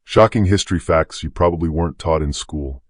Shocking history facts you probably weren't taught in school.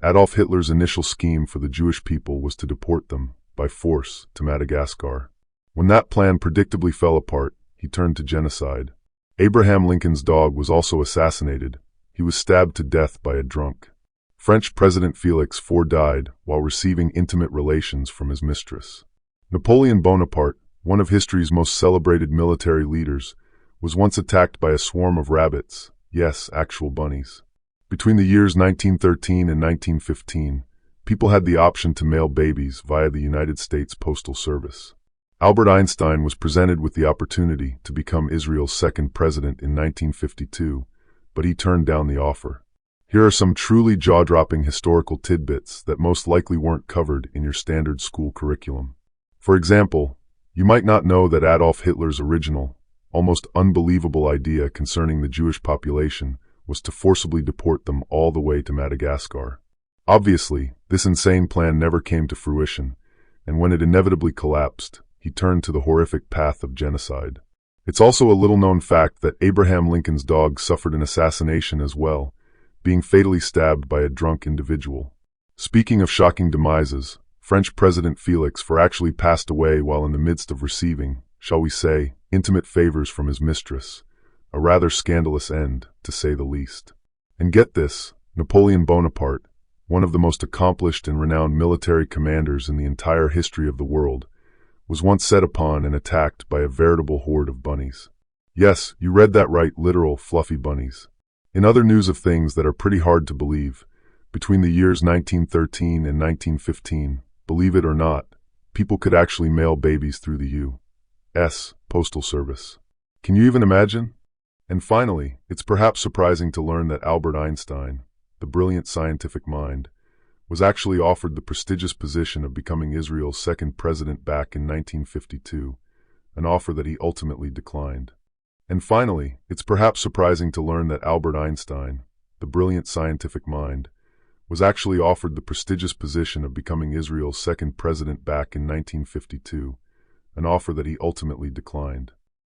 Adolf Hitler's initial scheme for the Jewish people was to deport them, by force, to Madagascar. When that plan predictably fell apart, he turned to genocide. Abraham Lincoln's dog was also assassinated. He was stabbed to death by a drunk. French President Felix IV died while receiving intimate relations from his mistress. Napoleon Bonaparte, one of history's most celebrated military leaders, was once attacked by a swarm of rabbits, yes, actual bunnies. Between the years 1913 and 1915, people had the option to mail babies via the United States Postal Service. Albert Einstein was presented with the opportunity to become Israel's second president in 1952, but he turned down the offer. Here are some truly jaw-dropping historical tidbits that most likely weren't covered in your standard school curriculum. For example, you might not know that Adolf Hitler's original, almost unbelievable idea concerning the Jewish population was to forcibly deport them all the way to Madagascar. Obviously, this insane plan never came to fruition, and when it inevitably collapsed, he turned to the horrific path of genocide. It's also a little-known fact that Abraham Lincoln's dog suffered an assassination as well, being fatally stabbed by a drunk individual. Speaking of shocking demises, French President Felix IV actually passed away while in the midst of receiving, shall we say, intimate favors from his mistress, a rather scandalous end, to say the least. And get this, Napoleon Bonaparte, one of the most accomplished and renowned military commanders in the entire history of the world, was once set upon and attacked by a veritable horde of bunnies. Yes, you read that right, literal, fluffy bunnies. In other news of things that are pretty hard to believe, between the years 1913 and 1915, believe it or not, people could actually mail babies through the U.S. Postal Service. Can you even imagine? And finally, it's perhaps surprising to learn that Albert Einstein, the brilliant scientific mind, was actually offered the prestigious position of becoming Israel's second president back in 1952, an offer that he ultimately declined. And finally, it's perhaps surprising to learn that Albert Einstein, the brilliant scientific mind, was actually offered the prestigious position of becoming Israel's second president back in 1952, an offer that he ultimately declined.